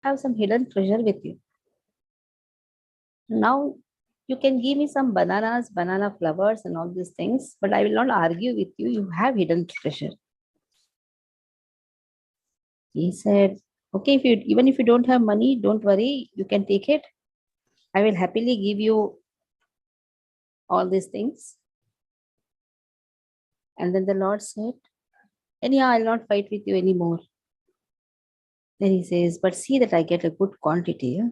have some hidden treasure with you. Now, you can give me some bananas, banana flowers and all these things, but I will not argue with you. You have hidden treasure. He said, okay, even if you don't have money, don't worry, you can take it. I will happily give you all these things. And then the Lord said, anyhow, I'll not fight with you anymore. Then he says, but see that I get a good quantity.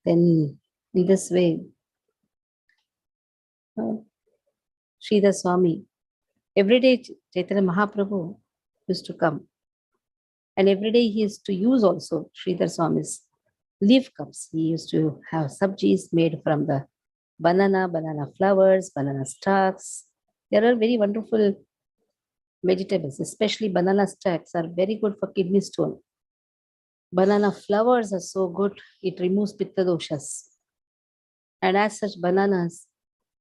Then in this way, Sridhar Swami, every day Chaitanya Mahaprabhu used to come. And every day he used to use also Sridhar Swami's leaf cups. He used to have sabjis made from the banana flowers, banana stalks. There are very wonderful vegetables, especially banana stalks are very good for kidney stone. Banana flowers are so good, it removes pitta doshas. And as such, bananas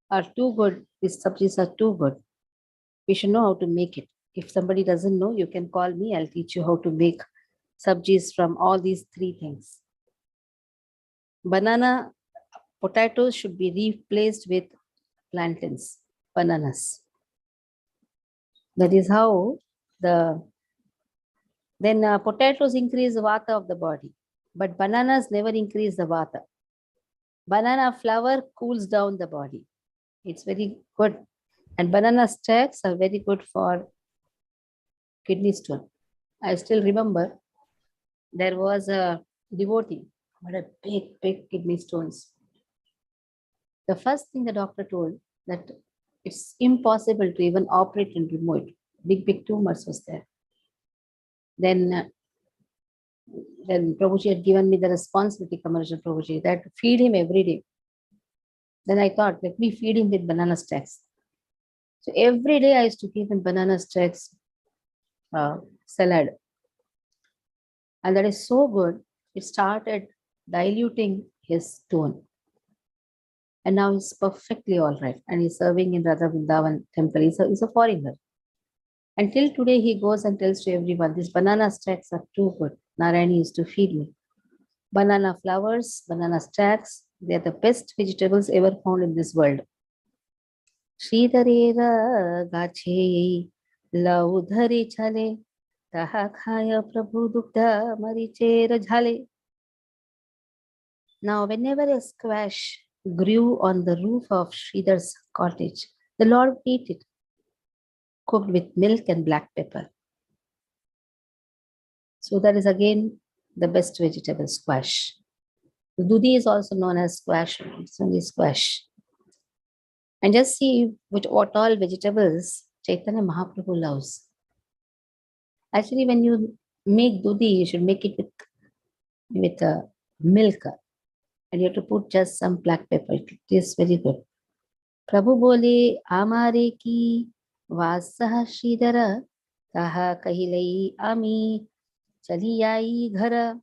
are too good, these sabjis are too good. We should know how to make it. If somebody doesn't know, you can call me, I'll teach you how to make sabjis from all these three things. Banana, potatoes should be replaced with plantains, bananas. That is how potatoes increase the vata of the body, but bananas never increase the vata. Banana flower cools down the body. It's very good. And banana stalks are very good for kidney stone. I still remember there was a devotee who had a big kidney stones. The first thing the doctor told that it's impossible to even operate and remove it. Big tumors was there. Then Prabhuji had given me the responsibility, commercial Prabhuji, that to feed him every day. Then I thought, let me feed him with banana stacks. So every day I used to give him banana stacks salad. And that is so good. It started diluting his stone. And now he's perfectly all right. And he's serving in Radha Vrindavan temple. He's a foreigner. Until today, he goes and tells to everyone, these banana stacks are too good. Narayani used to feed me. Banana flowers, banana stacks, they are the best vegetables ever found in this world. Sridharera gache laudhare chale taha khaya prabhu dukta marichera jhale. Now, whenever a squash grew on the roof of Sridhar's cottage, the Lord ate it, cooked with milk and black pepper. So that is again the best vegetable, squash. Dudi is also known as squash. It's only squash. And just see what all vegetables Chaitanya Mahaprabhu loves. Actually, when you make dudi, you should make it with milk. And you have to put just some black pepper. It tastes very good. Prabhu bole amare ki vasah Sridhara taha kahilai ami chaliyai ghara.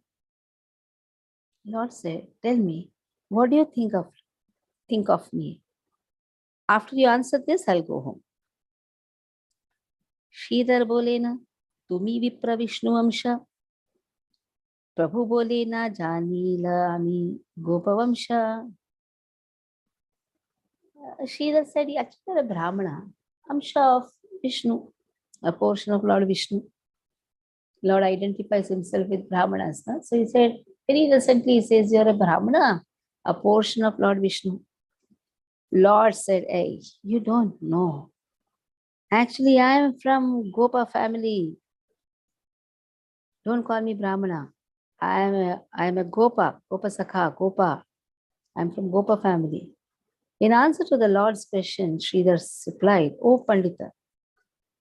Lord said, tell me, what do you think of me? After you answer this, I'll go home. Sridhar bole na, tumi vipra Vishnu amsha. Prabhu bole na janila ami gopavamsha. Sridhar said, actually, you're a Brahmana, amsha of Vishnu, a portion of Lord Vishnu. Lord identifies himself with Brahmanas. No? So he said, very recently he says, you're a Brahmana, a portion of Lord Vishnu. Lord said, hey, you don't know. Actually, I am from Gopa family. Don't call me Brahmana. I am a Gopa, Gopa Sakha, Gopa. I'm from Gopa family. In answer to the Lord's question, Sridhar replied, oh Pandita,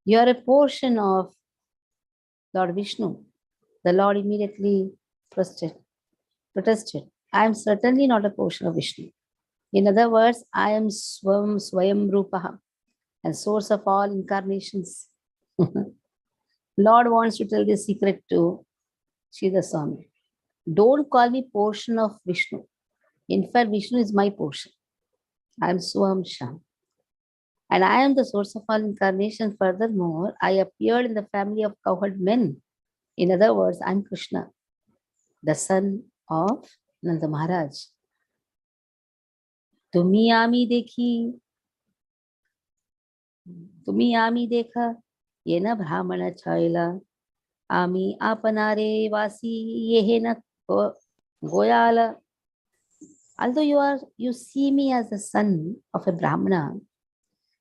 you are a portion of Lord Vishnu. The Lord immediately protested. I am certainly not a portion of Vishnu. In other words, I am Swayam Rupaha and source of all incarnations. Lord wants to tell this secret to Sridhar Swami. Don't call me portion of Vishnu. In fact, Vishnu is my portion. I am Swam Sham. And I am the source of all incarnations. Furthermore, I appeared in the family of cowherd men. In other words, I am Krishna. the son of Nanda Maharaj. Tumi ami dekhi, tumi ami dekha, yena brahmana chaila, ami apanare vasi yehena goyala. Although you see me as the son of a Brahmana,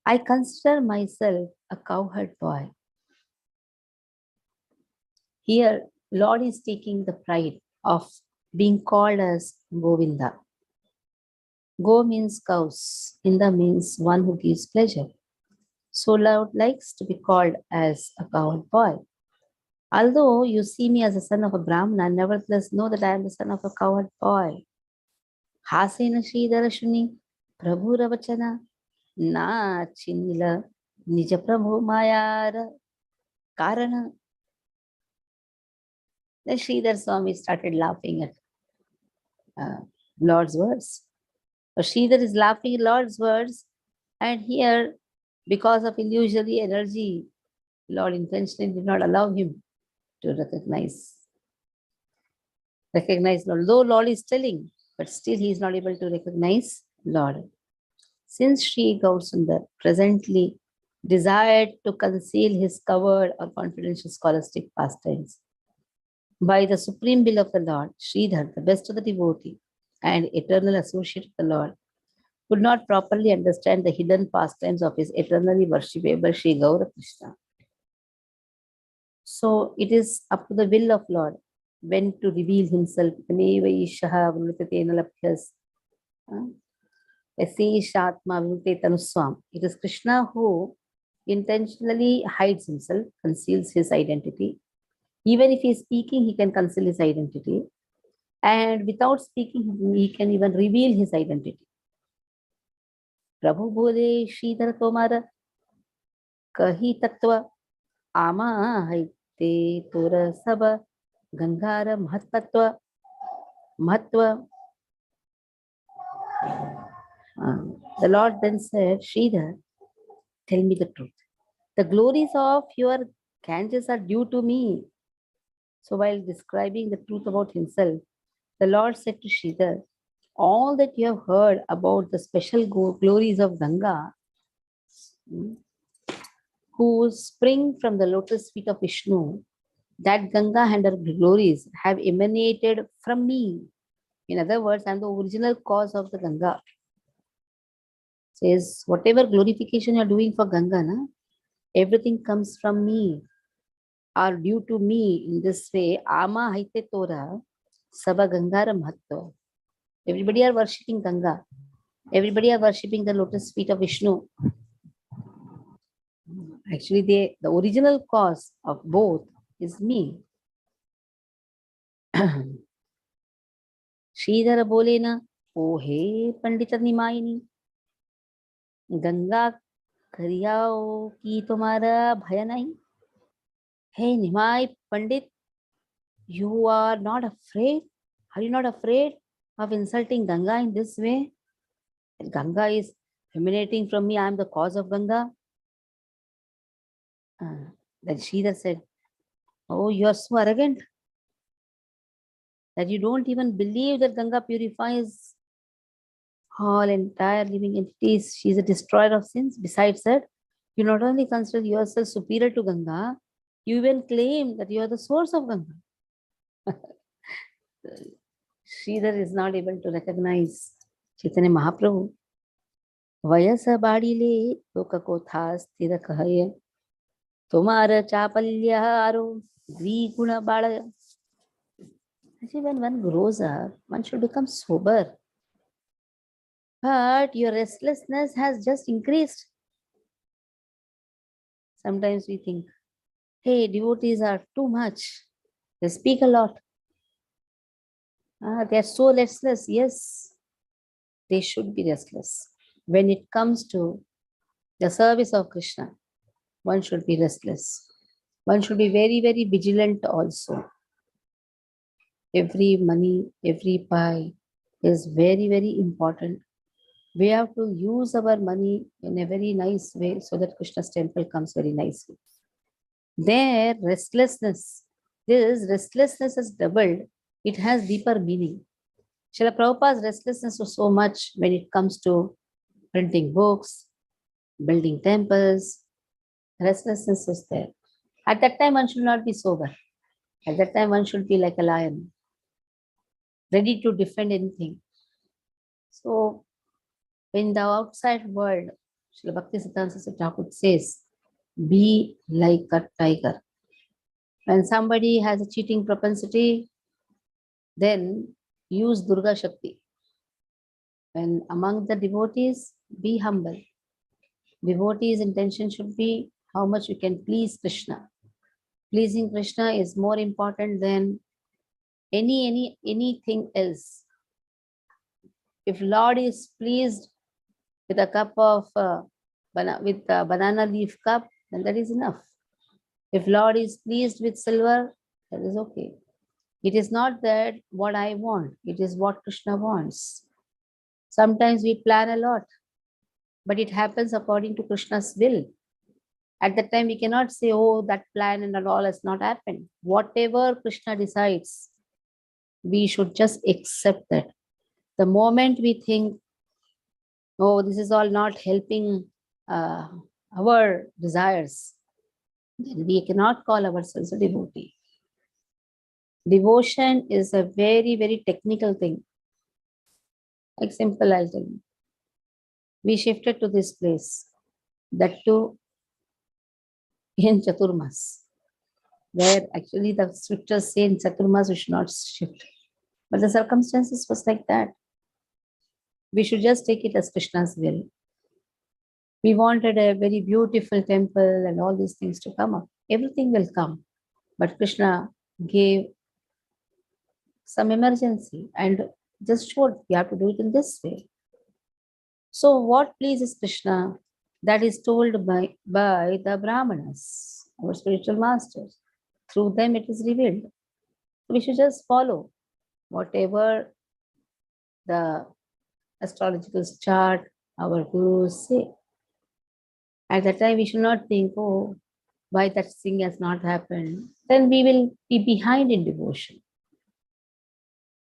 I consider myself a cowherd boy. Here, Lord is taking the pride of being called as Govinda. Go means cows, Inda means one who gives pleasure. So Lord likes to be called as a cowherd boy. Although you see me as the son of a Brahmana, nevertheless know that I am the son of a cowherd boy. Hasena Sridhar Shuni, Prabhu Ravachana, Na Chinila, Nija Prabhu Mayara, Karana. Then Sridhar Swami started laughing at Lord's words. So Sridhar is laughing at Lord's words, and here, because of illusory energy, Lord intentionally did not allow him to recognize Lord. Though Lord is telling, but still he is not able to recognize Lord. Since Sri Gaursundar presently desired to conceal his covered or confidential scholastic pastimes, by the supreme will of the Lord, Sridhar, the best of the devotee and eternal associate of the Lord, could not properly understand the hidden pastimes of his eternally worshipable Sri Gaura Krishna. So it is up to the will of Lord when to reveal himself. It is Krishna who intentionally hides himself, conceals his identity. Even if he is speaking, he can conceal his identity. And without speaking, he can even reveal his identity. Prabhu bole Sridhar Tomara kahi tattva ama haite tora saba gangara mahatva. The Lord then said, Sridhar, tell me the truth. The glories of your Ganges are due to me. So while describing the truth about himself, the Lord said to Sridhar, all that you have heard about the special glories of Ganga, who spring from the lotus feet of Vishnu, that Ganga and her glories have emanated from me. In other words, I am the original cause of the Ganga. Says, whatever glorification you are doing for Ganga, everything comes from me, are due to me in this way. Ama haite tora, saba Gangara mahatva. Everybody are worshipping Ganga. Everybody are worshipping the lotus feet of Vishnu. Actually, the original cause of both is me. Sridhar bole na, oh hey Pandita Nimayini, Ganga करियाओ कि तुम्हारा भय नहीं. Hey Nimai Pandit, you are not afraid? Are you not afraid of insulting Ganga in this way? Ganga is emanating from me. I am the cause of Ganga. Then Sridhar said, oh, you are so arrogant that you don't even believe that Ganga purifies all entire living entities. She is a destroyer of sins. Besides that, you not only consider yourself superior to Ganga, you even claim that you are the source of Ganga. Sridhar is not able to recognize Chaitanya Mahaprabhu. Vayasa badile lokako sthira kahaya tomara chapalyaro dviguna balaya. Actually, when one grows up, one should become sober. But your restlessness has just increased. Sometimes we think, hey, devotees are too much. They speak a lot. They are so restless. Yes, they should be restless. When it comes to the service of Krishna, one should be restless. One should be very, very vigilant also. Every money, every pie is very, very important. We have to use our money in a very nice way so that Krishna's temple comes very nicely. Their restlessness, this restlessness has doubled It has deeper meaning. Srila Prabhupada's restlessness was so much when it comes to printing books, building temples. Restlessness was there. At that time, one should not be sober. At that time, one should be like a lion, ready to defend anything. So, in the outside world, Srila Bhakti Siddhanta Saraswati Thakur says, be like a tiger. When somebody has a cheating propensity, then use Durga Shakti. When among the devotees, be humble. Devotee's intention should be how much you can please Krishna. Pleasing Krishna is more important than anything else. If Lord is pleased with a cup of banana leaf cup, then that is enough. If Lord is pleased with silver, that is okay. It is not that what I want, it is what Krishna wants. Sometimes we plan a lot, but it happens according to Krishna's will. At that time, we cannot say, oh, that plan and all has not happened. Whatever Krishna decides, we should just accept that. The moment we think, oh, this is all not helping our desires, then we cannot call ourselves a devotee. Devotion is a very, very technical thing. Like simple, I'll tell you. We shifted to this place, that too in Chaturmas, where actually the scriptures say in Chaturmas we should not shift. But the circumstances was like that. We should just take it as Krishna's will. We wanted a very beautiful temple and all these things to come up. Everything will come. But Krishna gave some emergency and just showed we have to do it in this way. So what pleases Krishna? That is told by the Brahmanas, our spiritual masters. Through them it is revealed. We should just follow whatever the astrological chart our gurus say. At that time, we should not think, oh, why that thing has not happened. Then we will be behind in devotion.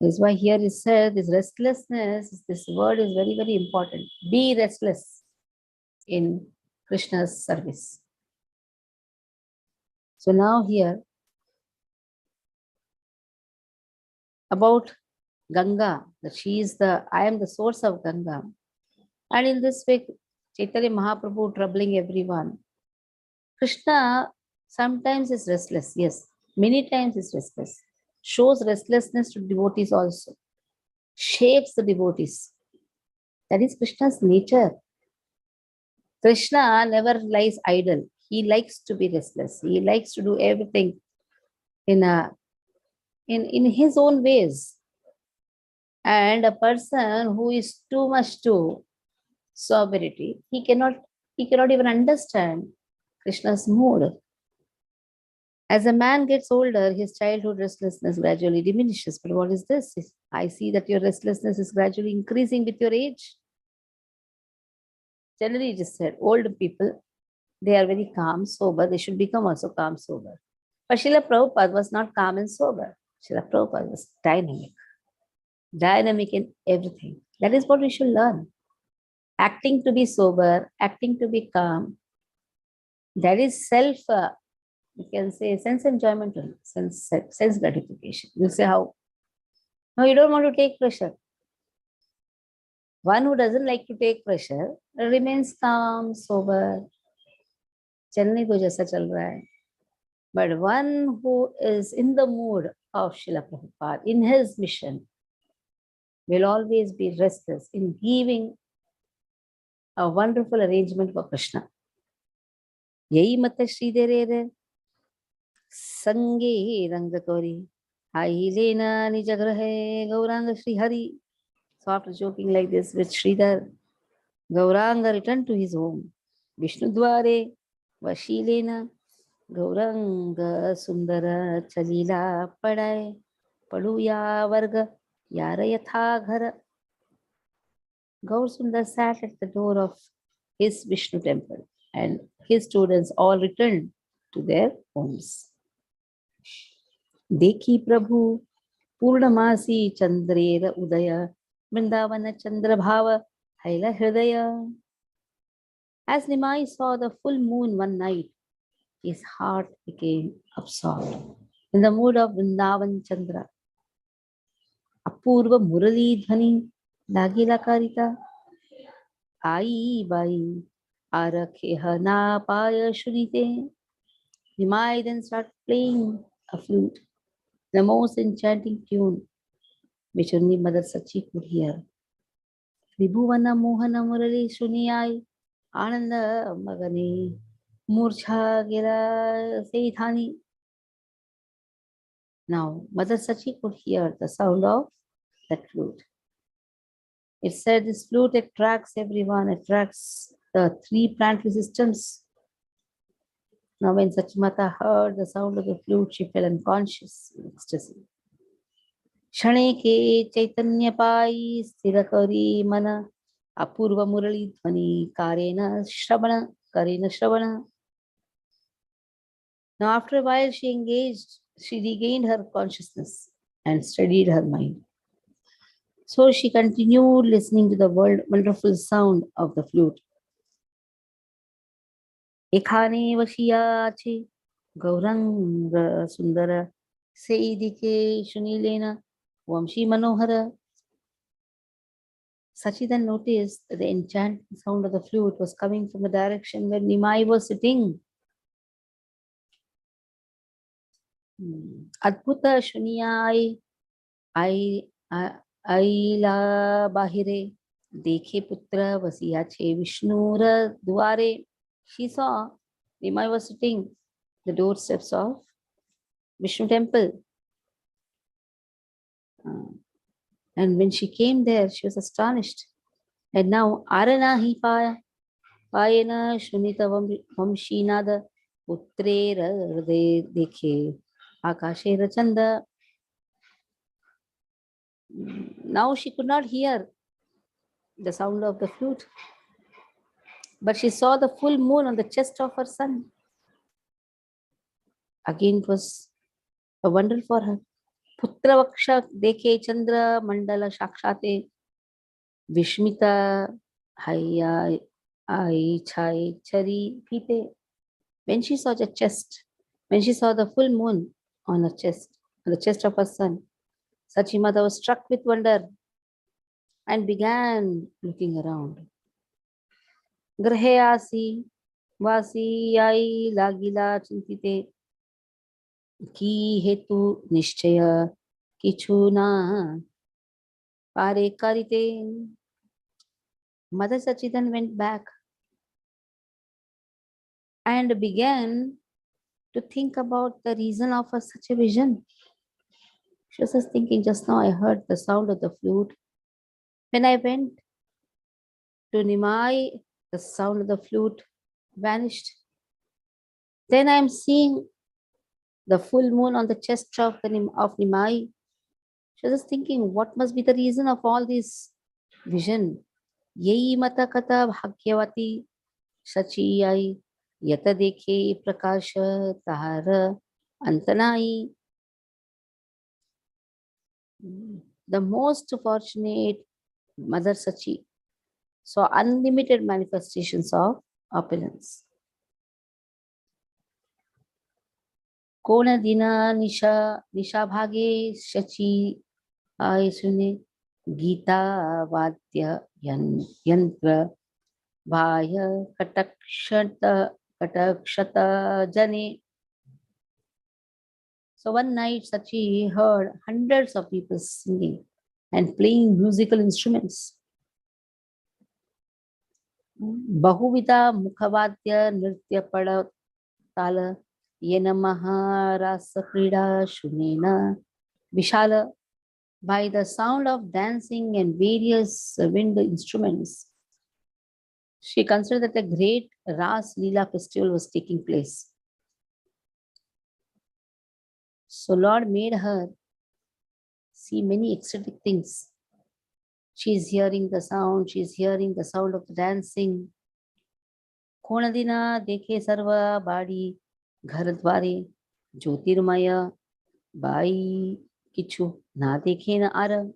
That's why here is said, this restlessness, this word is very, very important. Be restless in Krishna's service. So now here, about Ganga, that she is I am the source of Ganga. And in this way, Chaitanya Mahaprabhu troubling everyone. Krishna sometimes is restless, yes, many times is restless. Shows restlessness to devotees also. Shapes the devotees. That is Krishna's nature. Krishna never lies idle. He likes to be restless. He likes to do everything in his own ways. And a person who is too much to sobriety, he cannot even understand Krishna's mood. As a man gets older, his childhood restlessness gradually diminishes. But what is this? I see that your restlessness is gradually increasing with your age. Generally, it is said, old people, they are very calm, sober. They should become also calm, sober. But Srila Prabhupada was not calm and sober. Srila Prabhupada was dynamic in everything. That is what we should learn. Acting to be sober, acting to be calm. That is you can say sense enjoyment, sense gratification. You say how? No, you don't want to take pressure. One who doesn't like to take pressure remains calm, sober. चलने को जैसा चल रहा है. But one who is in the mood of Srila Prabhupada, in his mission, will always be restless in giving a wonderful arrangement for Krishna. यही मत श्रीधरे संगे रंग कौरी आई लेना निज ग्रहे Gaurang Sri Hari. So after joking like this with Sridhar, Gauranga returned to his home. Vishnu Dware Vashilena Gauranga Sundara Chalila Padaye Paduya Varga Yarayatha Ghara. Gaur Sundar sat at the door of his Vishnu temple and his students all returned to their homes. देखी प्रभु Purnamasi Chandrera Udaya Vrindavana Chandrabhava Haila Hridaya. As Nimai saw the full moon one night, his heart became absorbed in the mood of Vrindavan Chandra. Apurva Murali Dhani Lagila Karita Ai Bai Arakheha Na Paya Shunite. Nimai then started playing a flute, the most enchanting tune which only Mother Sachi could hear. Vibhuvana Mohana Murali Shuniyai Ananda Magani Murcha Gira Seithani. Now, Mother Sachi could hear the sound of that flute. It said this flute attracts everyone, attracts the three planetary systems. Now, when Sachimata heard the sound of the flute, she fell unconscious in ecstasy. Shane ke Caitanya pai stirakari mana apurva murali dhvani karena shravana. Now, after a while, she regained her consciousness and steadied her mind. So she continued listening to the wonderful sound of the flute. Ekhane vashiyache gauranga sundara seidike shunilena vamshi manohara. Sachi then noticed that the enchanting sound of the flute was coming from the direction where Nimai was sitting. Adbhuta shuniyai aila bahire dekhe putra vasiyache vishnura duare. She saw Nimai was sitting the doorsteps of Vishnu temple. And when she came there, she was astonished. And now, Arana hi payana shunita vamshinada putrera dekhe akashera chanda. Now she could not hear the sound of the flute, but she saw the full moon on the chest of her son. Again, it was a wonder for her. Putra vaksha dekhe chandra mandala shakshate vishmita hayya ai chai chari pite. When she saw the full moon on the chest of her son, Sachi Mata was struck with wonder and began looking around. Grahe asi vasi ai lagila chintite ki hetu nishchaya kichuna pare karite. Mother Sachi then went back and began to think about the reason of such a vision. She was just thinking, just now I heard the sound of the flute. When I went to Nimai, the sound of the flute vanished. Then I am seeing the full moon on the chest of Nimai. She was just thinking, what must be the reason of all this vision? Yei mata kata bhagyavati sachiyai yata dekhe prakasha tahara antanai. The most fortunate Mother Sachi saw unlimited manifestations of opulence. Kona dina nisha bhage shachi aisune gita vadya yantra vaya katakshata jane. So one night Sachi heard hundreds of people singing and playing musical instruments. Bahuvita mukhavadya nritya padatala yena maharasa krida shunena vishala. By the sound of dancing and various wind instruments, she considered that a great Ras Leela festival was taking place. So Lord made her see many ecstatic things. She is hearing the sound of the dancing. Konadina dekhe sarva badi gharadware jyotirmaya bai kichu na dekhe na ara.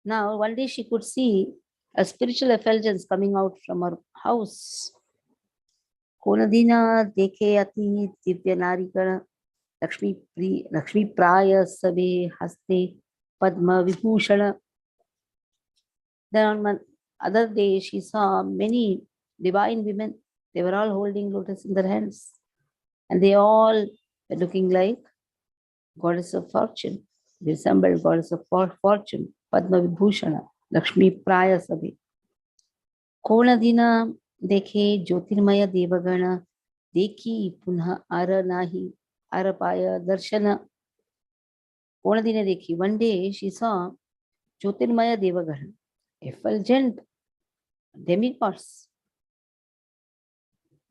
Now, one day she could see a spiritual effulgence coming out from her house. Konadina dekhe ati divya narikana Lakshmi praya sabe haste padma vibhushana. Then on one other day, she saw many divine women. They were all holding lotus in their hands. And they all were looking like goddess of fortune. They resembled goddess of fortune, Padma Vibhushana, Lakshmi Praya Sabi. Konadina dekhe Jyotirmaya Devagana, dekhi punha ara nahi, arapaya darshana. Konadina dekhi. One day she saw Jyotirmaya Devagana, effulgent demigods.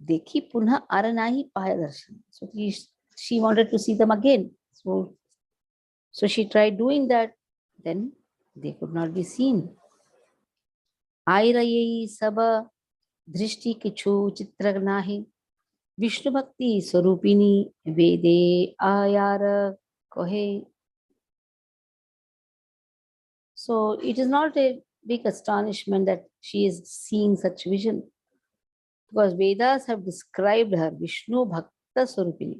Dekhi punha aranahi paya darshan. So she wanted to see them again. So she tried doing that. Then they could not be seen. Airayi saba drishti kichu chitragnahi Vishnu bhakti swarupini vede ayara kohe. So it is not a big astonishment that she is seeing such vision, because Vedas have described her Vishnu Bhakta Swarupini.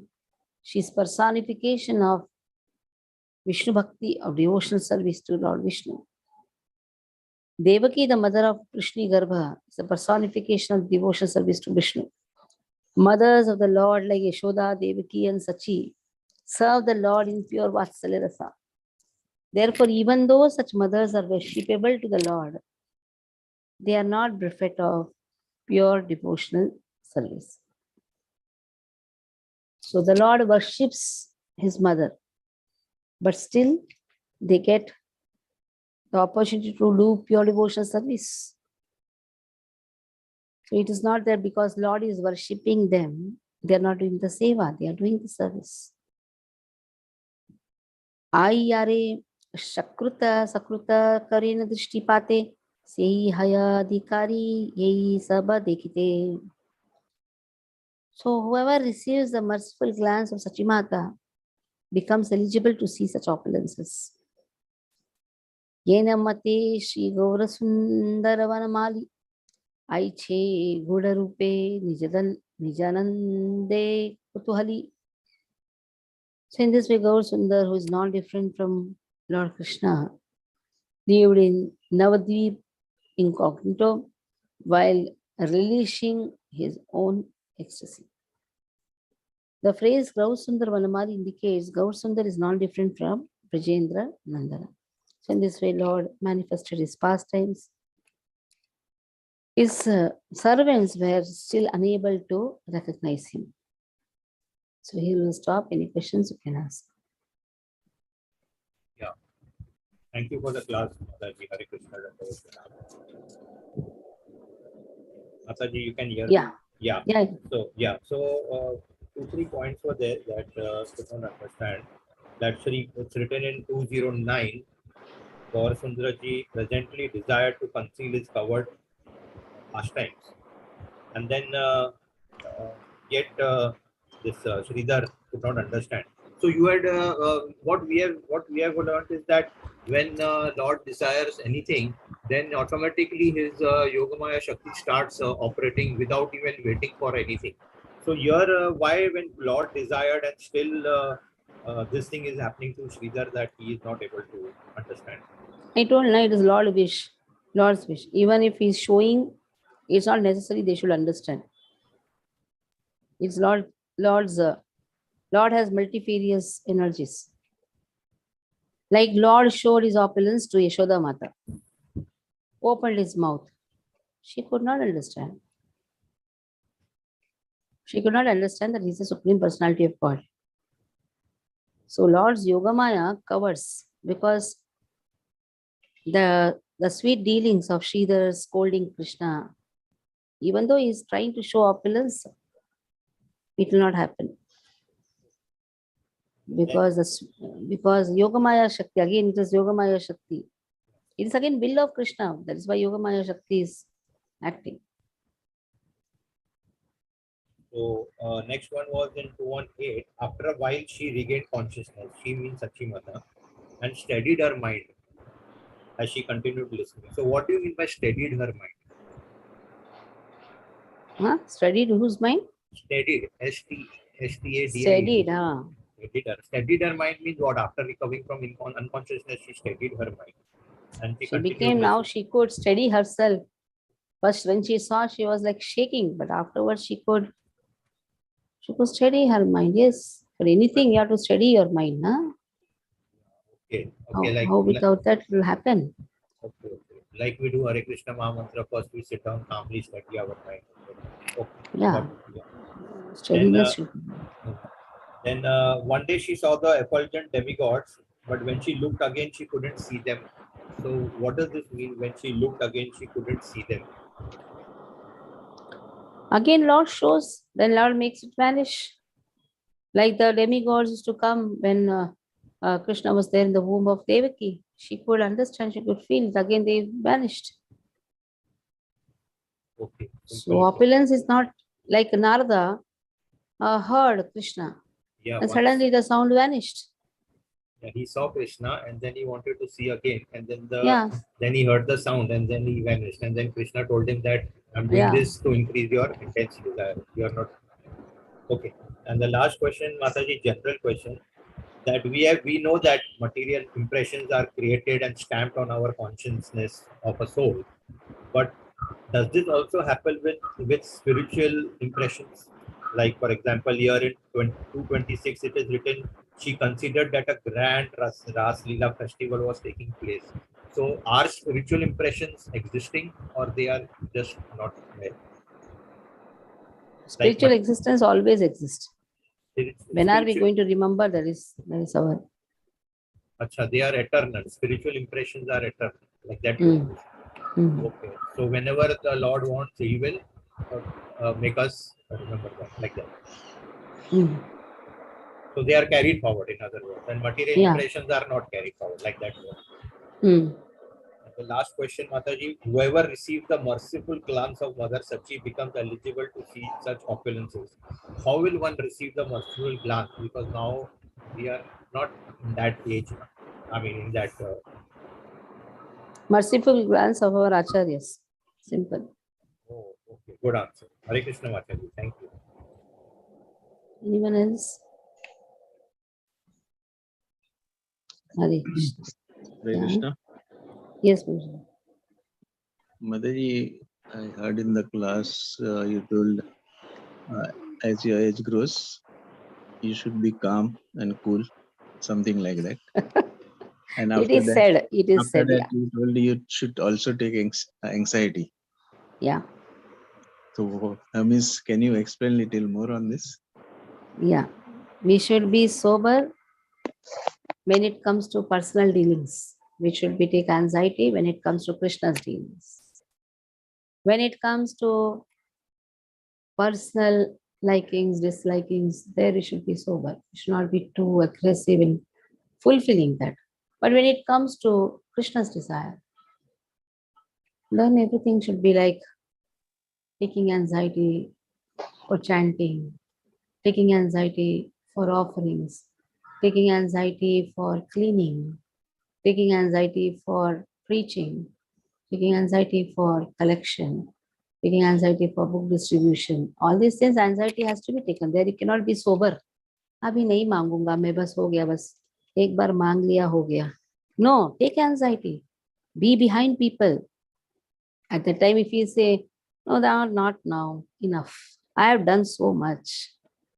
She is personification of Vishnu Bhakti, of devotional service to Lord Vishnu. Devaki, the mother of Krishna Garbha, is a personification of devotional service to Vishnu. Mothers of the Lord like Yashoda, Devaki and Sachi serve the Lord in pure Vatsalya Rasa. Therefore, even though such mothers are worshipable to the Lord, they are not bereft of pure devotional service. So the Lord worships his mother, but still they get the opportunity to do pure devotional service. So it is not that because Lord is worshipping them, they are not doing the seva, they are doing the service. Aiyare shakruta sakruta karena drishtipate sehi haya adhikari yehi saba dekhite. So whoever receives the merciful glance of Sachimata becomes eligible to see such opulences. Yena mate Shri Gaura Sundaravanamali Aiche Gudarupe Nijanande Kutuhali. So in this way, Gaur Sundar, who is not different from Lord Krishna, lived in Navadvip incognito while relishing his own ecstasy. The phrase Gaur Sundar Vanamali indicates Gaur Sundar is not different from Brajendra Nandana. So in this way, Lord manifested his pastimes. His servants were still unable to recognize him. So he will stop. Any questions you can ask. Yeah. Thank you for the class, Mataji. Hare Krishna. Mataji, you can hear Yeah. me? Yeah. Yeah. So 2-3 points were there that could not understand. That it's written in 209. Gaur Sundaraji presently desired to conceal his covered pastimes, and then yet this Sridhar could not understand. So you had what we have learned is that when Lord desires anything, then automatically his Yogamaya Shakti starts operating without even waiting for anything. So here, why when Lord desired and still this thing is happening to Sridhar that he is not able to understand? I told you, it is Lord's wish. Even if he's showing, it's not necessary they should understand. It's Lord's. Lord has multifarious energies. Like Lord showed his opulence to Yashoda Mata, opened his mouth. She could not understand. She could not understand that he's the Supreme Personality of God. So Lord's Yogamaya covers, because the sweet dealings of Sridhar scolding Krishna, even though he's trying to show opulence, it will not happen. Because Yogamaya Shakti, again it is Yogamaya Shakti. It is again will of Krishna. That is why Yogamaya Shakti is acting. So next one was in 218. After a while, she regained consciousness. She means Sachi Mata, and steadied her mind as she continued listening. So what do you mean by steadied her mind? Huh? Studied whose mind? Steadied, S-T-A-D-I-E-D. Studied, huh? Steadied her mind means what? After recovering from unconsciousness, she steadied her mind. And she She continued became, now listening. she could steady herself. First, when she saw, she was like shaking, but afterwards she could steady her mind. Yes, for anything you have to steady your mind, huh? Okay, How without that it will happen? okay. Like we do Hare Krishna Maha Mantra, first we sit down calmly, study our mind. Okay. Yeah, Yeah. steadiness should be. Then one day she saw the effulgent demigods, but when she looked again, she couldn't see them. So what does this mean? When she looked again, she couldn't see them. Again, Lord shows, then Lord makes it vanish. Like the demigods used to come when Krishna was there in the womb of Devaki. She could understand, she could feel it. Again, they vanished. Okay. So opulence is not like Narada heard Krishna, Yeah. and suddenly the sound vanished. Yeah, he saw Krishna and then he wanted to see again, and then Yeah, then he heard the sound and then he vanished, and then Krishna told him that I'm doing yeah. this to increase your intense desire. You are not okay. And the last question, Mataji, general question, that we know that material impressions are created and stamped on our consciousness of a soul, but does this also happen with spiritual impressions? Like for example, here in 226 it is written, she considered that a grand Ras Leela festival was taking place. So are spiritual impressions existing, or they are just not there? Spiritual existence always exists. When are we going to remember that is our? Acha, they are eternal. Spiritual impressions are eternal. Like that. Okay. So whenever the Lord wants, He will make us remember that, like that. So they are carried forward, in other words, and material impressions are not carried forward, like that. The last question, Mataji, whoever receives the merciful glance of Mother Sachi becomes eligible to see such opulences. How will one receive the merciful glance? Because now we are not in that age. I mean, in that merciful glance of our acharyas. Simple. Oh, okay. Good answer. Hare Krishna, Mataji. Thank you. Anyone else? Hare Krishna. Hare Krishna. Yes, Guruji. Mataji, I heard in the class you told as your age grows, you should be calm and cool, something like that. And after it is said, yeah. You told you should also take anxiety. Yeah. So, Miss, can you explain a little more on this? Yeah. We should be sober when it comes to personal dealings. We should be take anxiety when it comes to Krishna's dealings. When it comes to personal likings, dislikings, there we should be sober. We should not be too aggressive in fulfilling that. But when it comes to Krishna's desire, then everything should be like taking anxiety for chanting, taking anxiety for offerings, taking anxiety for cleaning, taking anxiety for preaching, taking anxiety for collection, taking anxiety for book distribution. All these things, anxiety has to be taken. There you cannot be sober. अभी नहीं मांगूंगा मैं, बस हो गया, बस एक बार मांग लिया हो गया. No, take anxiety. Be behind people. At the time, if you say, no, they are not now, enough. I have done so much.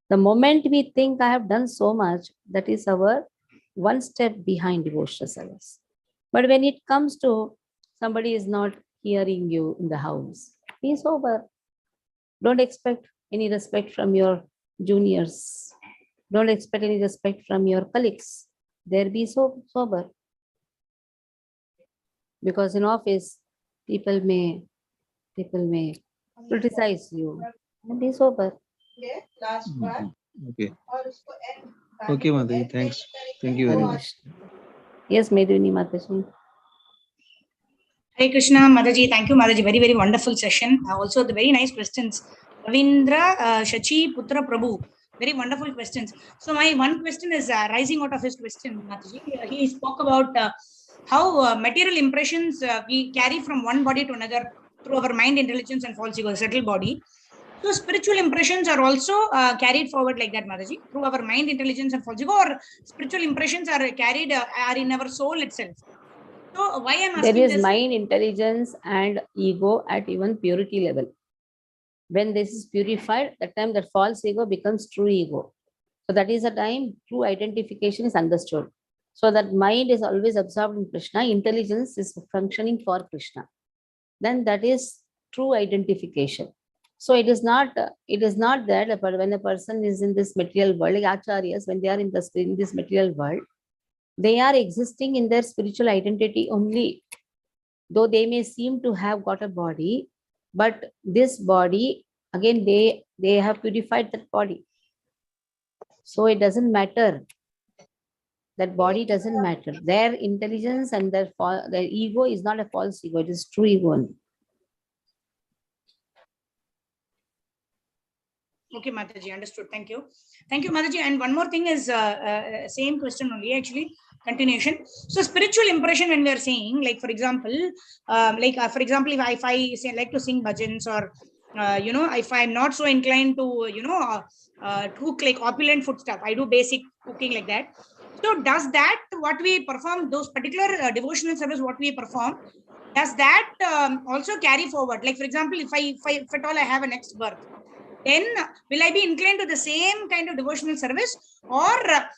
The moment we think I have done so much, that is our one step behind devotional service. But when it comes to somebody is not hearing you in the house, be sober. Don't expect any respect from your juniors. Don't expect any respect from your colleagues. There be sober. Because in office, people may criticize you. And be sober. Okay. Okay, Mataji. Thanks. Thank you very much. Yes, Meduni Mataji. Hare Krishna, Mataji. Thank you, Mataji. Very, very wonderful session. Also, the very nice questions. Ravindra, Sachi, Putra, Prabhu. Very wonderful questions. So my one question is rising out of his question, Mataji. He spoke about how material impressions we carry from one body to another through our mind, intelligence, and false ego, settled body. So spiritual impressions are also carried forward like that, Mataji, through our mind, intelligence, and false ego, or spiritual impressions are carried are in our soul itself. So why I'm asking There is this? mind, intelligence, and ego at even purity level. When this is purified, the time that false ego becomes true ego. So that is the time true identification is understood. So that mind is always absorbed in Krishna, intelligence is functioning for Krishna. Then that is true identification. So it is not that when a person is in this material world, like acharyas, when they are in this material world, they are existing in their spiritual identity only. Though they may seem to have got a body, but this body, again, they have purified that body. So it doesn't matter. That body doesn't matter. Their intelligence and their ego is not a false ego, it is true ego only. Okay, Mataji, understood. Thank you. Thank you, Mataji. And one more thing is same question only, actually, continuation. So spiritual impression, when we are saying, like, for example, if I say like to sing bhajans, or, if I'm not so inclined to, cook like opulent food stuff, I do basic cooking like that. So does that, what we perform, those particular devotional service, what we perform, does that also carry forward? Like, for example, if at all I have a next birth, then will I be inclined to the same kind of devotional service, or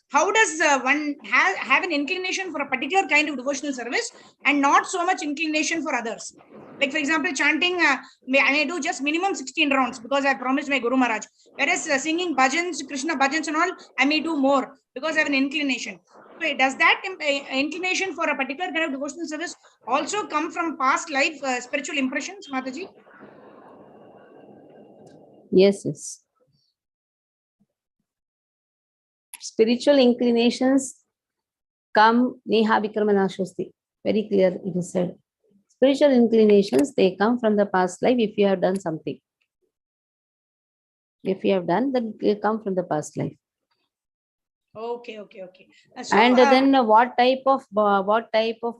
how does one have an inclination for a particular kind of devotional service and not so much inclination for others? Like, for example, chanting, I may do just minimum 16 rounds because I promised my Guru Maharaj. Whereas singing bhajans, Krishna bhajans and all, I may do more because I have an inclination. So does that inclination for a particular kind of devotional service also come from past life spiritual impressions, Mataji? Yes. Spiritual inclinations come neha vikramanashosti. Very clear, it is said. Spiritual inclinations, they come from the past life if you have done something. If you have done, then they come from the past life. Okay. So, and then what type of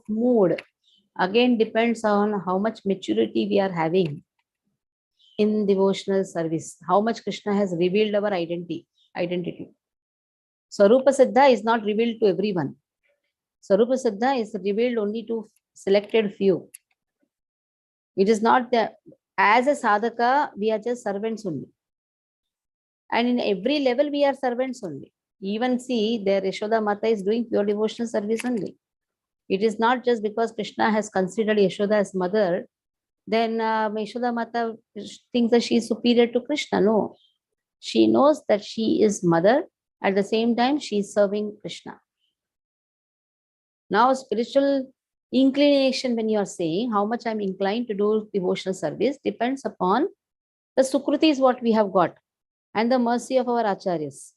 mood, again, depends on how much maturity we are having in devotional service, how much Krishna has revealed our identity. Swarupa Siddha is not revealed to everyone. Swarupa Siddha is revealed only to selected few. It is not that as a sadhaka, we are just servants only. And in every level, we are servants only. Even see, their Yashoda Mata is doing pure devotional service only. It is not just because Krishna has considered Yashoda as mother, then Yashoda Mata thinks that she is superior to Krishna. No. She knows that she is mother. At the same time, she is serving Krishna. Now, spiritual inclination, when you are saying how much I'm inclined to do devotional service, depends upon the sukruti is what we have got and the mercy of our acharyas.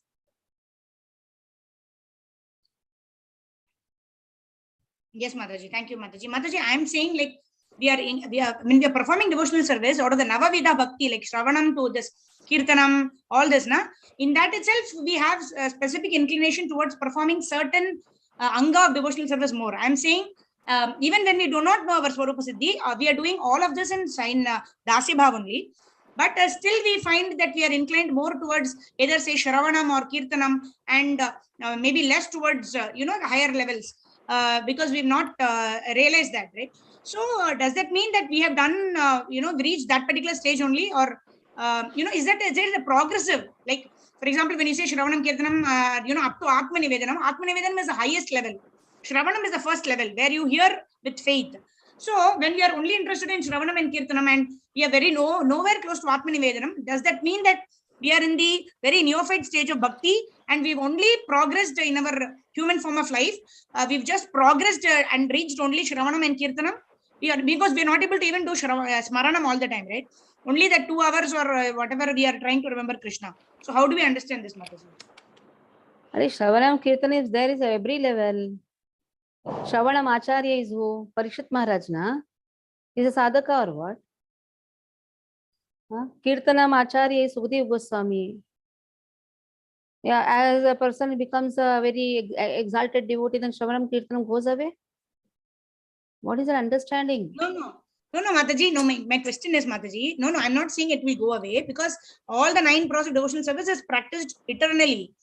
Yes, Mataji. Thank you, Mataji. Mataji, I am saying, like, when we are performing devotional service out of the Navavida Bhakti, like Shravanam to this Kirtanam, all this, in that itself, we have a specific inclination towards performing certain anga of devotional service more. I am saying, even when we do not know our Swarupa Siddhi, we are doing all of this in Dasi Bhav only. But still we find that we are inclined more towards either say Shravanam or Kirtanam, and maybe less towards, the higher levels. Because we've not realized that, right? So does that mean that we have done, we reached that particular stage only, or is it a progressive? Like, for example, when you say Shravanam, Kirtanam, up to Atmanivedanam is the highest level. Shravanam is the first level where you hear with faith. So when we are only interested in Shravanam and Kirtanam, and we are very nowhere close to Atmanivedanam, does that mean that we are in the very neophyte stage of bhakti and we've only progressed in our human form of life? We've just progressed and reached only Shravanam and Kirtanam, because we are not able to even do Smaranam all the time, right? Only that 2 hours or whatever we are trying to remember Krishna. So how do we understand this, Mataji? Shravanam Kirtan is there is every level. Shravanam Acharya is who? Parikshit Maharaj, na? Is a sadhaka or what? Kirtanam Acharya is Sukhdev Goswami. Yeah, as a person becomes a very exalted devotee, then Shravanam Kirtanam goes away. What is your understanding? No, Mataji. No, my question is, Mataji. No, I'm not saying it will go away because all the 9 pros of devotional service is practiced eternally.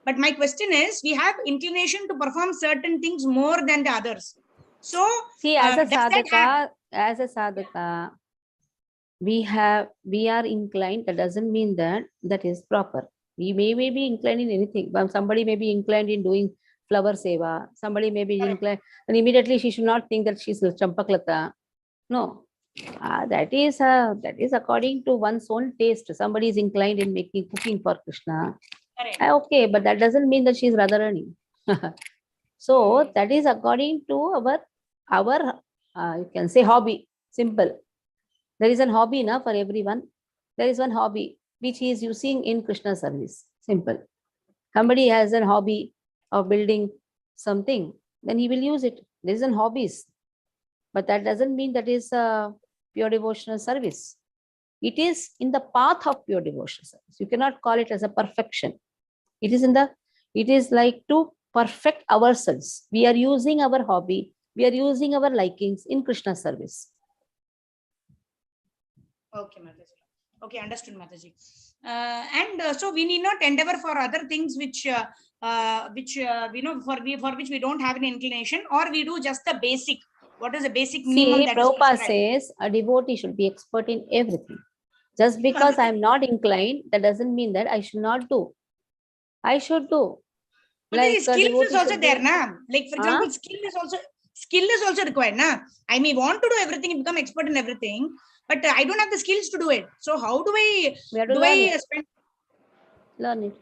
But my question is, we have inclination to perform certain things more than the others. So, see, as a does that sadhaka, we are inclined. That doesn't mean that is proper. We may be inclined in anything. But somebody may be inclined in doing flower seva. Somebody may be Correct. inclined, and immediately she should not think that she's Champaklata. No, that is according to one's own taste. Somebody is inclined in cooking for Krishna. Correct. Okay, but that doesn't mean that she's Radharani. So that is according to our you can say hobby. Simple. There is a hobby now for everyone. There is one hobby which he is using in Krishna service. Simple. Somebody has a hobby of building something, then he will use it. There is an hobbies. But that doesn't mean that is a pure devotional service. It is in the path of pure devotional service. You cannot call it as a perfection. It is like to perfect ourselves. We are using our hobby. We are using our likings in Krishna service. Okay, Mataji. Okay, understood, Mataji. So we need not endeavor for other things which we know for which we don't have an inclination, or we do just the basic. What is the basic minimum? See, that is Prabhupada prescribed? says a devotee should be expert in everything. Just because I am not inclined, that doesn't mean that I should not do. I should do. Like skill is also there, do... na? Like for example, skill is also required, na? I may want to do everything and become expert in everything, but I don't have the skills to do it. So how do I spend? Learn it.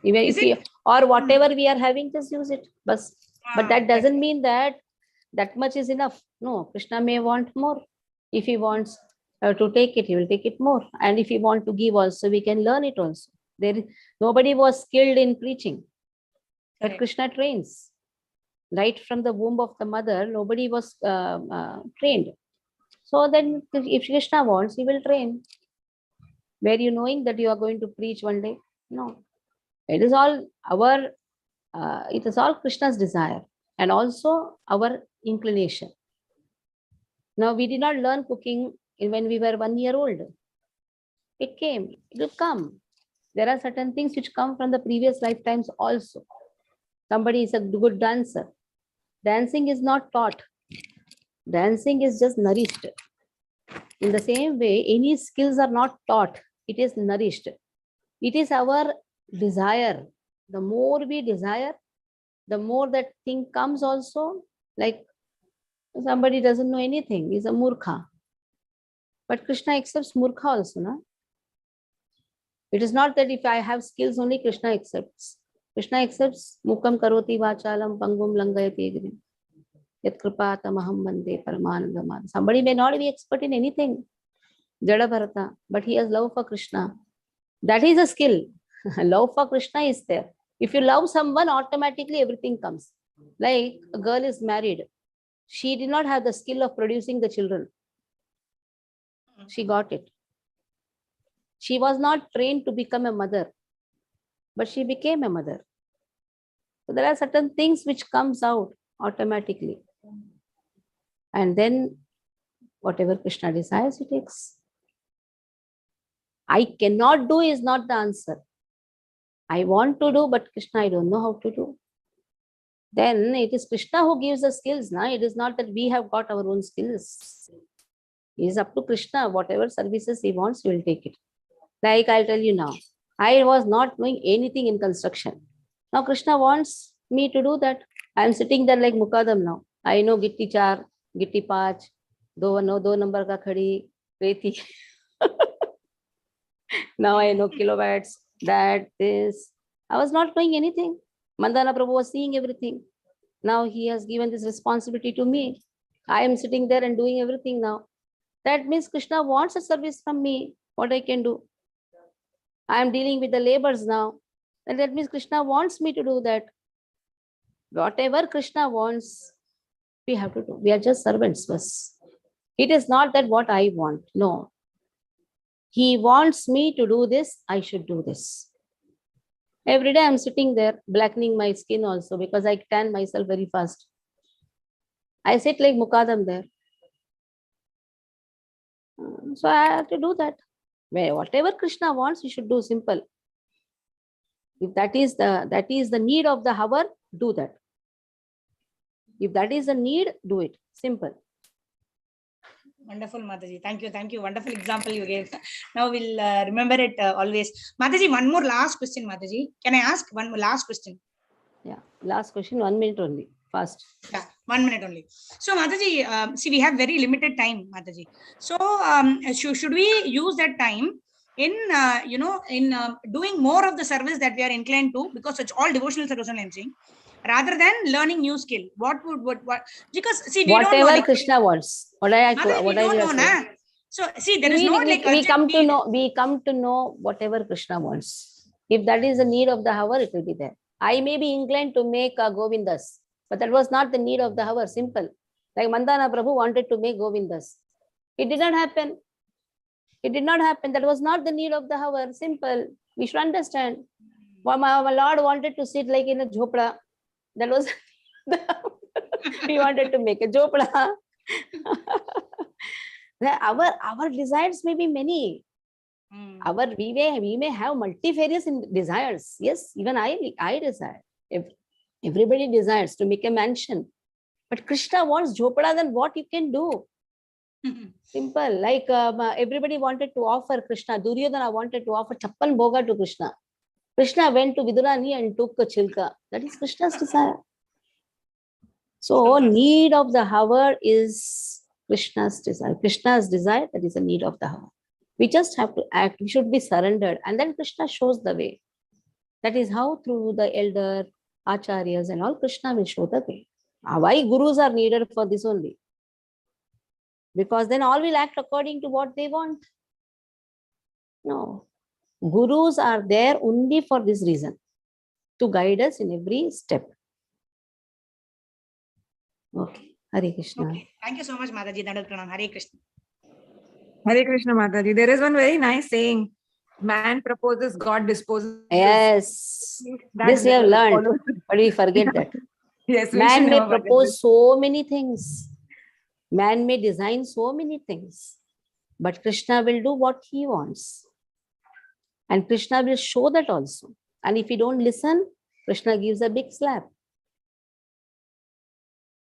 Even if you, or whatever we are having, just use it. But that doesn't mean that much is enough. No, Krishna may want more. If he wants to take it, he will take it more. And if he want to give also, we can learn it also. Nobody was skilled in preaching, but Krishna trains. Right from the womb of the mother, nobody was trained. So then if Krishna wants, he will train. Were you knowing that you are going to preach one day? No. It is all Krishna's desire and also our inclination. Now, we did not learn cooking when we were 1 year old. It came, it will come. There are certain things which come from the previous lifetimes also. Somebody is a good dancer. Dancing is not taught. Dancing is just nourished. In the same way, any skills are not taught. It is nourished. It is our desire. The more we desire, the more that thing comes also. Like somebody doesn't know anything, is a murkha. But Krishna accepts murkha also, no? It is not that if I have skills only Krishna accepts. Krishna accepts mukam karoti vachalam pangum langayati grim. Yat kripa tamaham bande paramanandamad. Somebody may not be expert in anything, Jada Bharata, but he has love for Krishna. That is a skill. Love for Krishna is there. If you love someone, automatically everything comes. Like a girl is married. She did not have the skill of producing the children. She got it. She was not trained to become a mother, but she became a mother. So there are certain things which comes out automatically. And then whatever Krishna desires, he takes. I cannot do is not the answer. I want to do, but Krishna, I don't know how to do. Then it is Krishna who gives the skills. Now it is not that we have got our own skills. It is up to Krishna. Whatever services he wants, he will take it. Like I'll tell you now, I was not doing anything in construction. Now Krishna wants me to do that. I am sitting there like Mukadam now. I know Gitti 4, Gitti 5, 2 number ka khadi, reti. Now I know kilowatts, that, this. I was not doing anything. Mandana Prabhu was seeing everything. Now he has given this responsibility to me. I am sitting there and doing everything now. That means Krishna wants a service from me. What I can do? I am dealing with the labors now. And that means Krishna wants me to do that. Whatever Krishna wants, we have to do. We are just servants first. It is not that what I want. No. He wants me to do this, I should do this. Every day I'm sitting there, blackening my skin also because I tan myself very fast. I sit like Mukadam there. So I have to do that. Whatever Krishna wants, you should do simple. If that is the need of the hour, do that. If that is the need, do it. Simple. Wonderful, Mataji. Thank you. Thank you. Wonderful example you gave. Now we'll remember it always. Mataji, one more last question, Mataji. Can I ask one more last question? Yeah. Last question, 1 minute only. Fast. Yeah, 1 minute only. So, Mataji, see, we have very limited time, Mataji. So, should we use that time in, doing more of the service that we are inclined to, because it's all devotional service only I'm saying, rather than learning new skill? What? Because see, we Whatever don't know. Krishna wants. What I We don't know, na? So, see, there is no like we come urgent to need. know. We come to know whatever Krishna wants. If that is the need of the hour, it will be there. I may be inclined to make Govindas, but that was not the need of the hour. Simple. Like Mandana Prabhu wanted to make Govindas. It did not happen. It did not happen. That was not the need of the hour. Simple. We should understand. My Lord wanted to sit like in a jhopda. That was he wanted to make a jhopda. Our desires may be many. We may have multifarious desires. Yes, even I desire. If everybody desires to make a mansion, but Krishna wants jhopda, then what you can do? Simple. Like everybody wanted to offer Krishna. Duryodhana wanted to offer chappan bhoga to Krishna. Krishna went to Vidurani and took a chilka. That is Krishna's desire. So need of the hour is Krishna's desire. Krishna's desire, that is the need of the hour. We just have to act. We should be surrendered. And then Krishna shows the way. That is how through the elder, acharyas and all, Krishna will show the way. Why gurus are needed for this only? Because then all will act according to what they want. No. Gurus are there only for this reason, to guide us in every step. Okay. Hare Krishna. Okay. Thank you so much, Mataji. Dandavat Pranam. Hare Krishna. Hare Krishna, Mataji. There is one very nice saying: man proposes, God disposes. Yes. That This we have learned, follows. but we forget that. Yes, we Man should may know what is propose this. so many things. Man may design so many things. But Krishna will do what he wants. And Krishna will show that also. And if you don't listen, Krishna gives a big slap.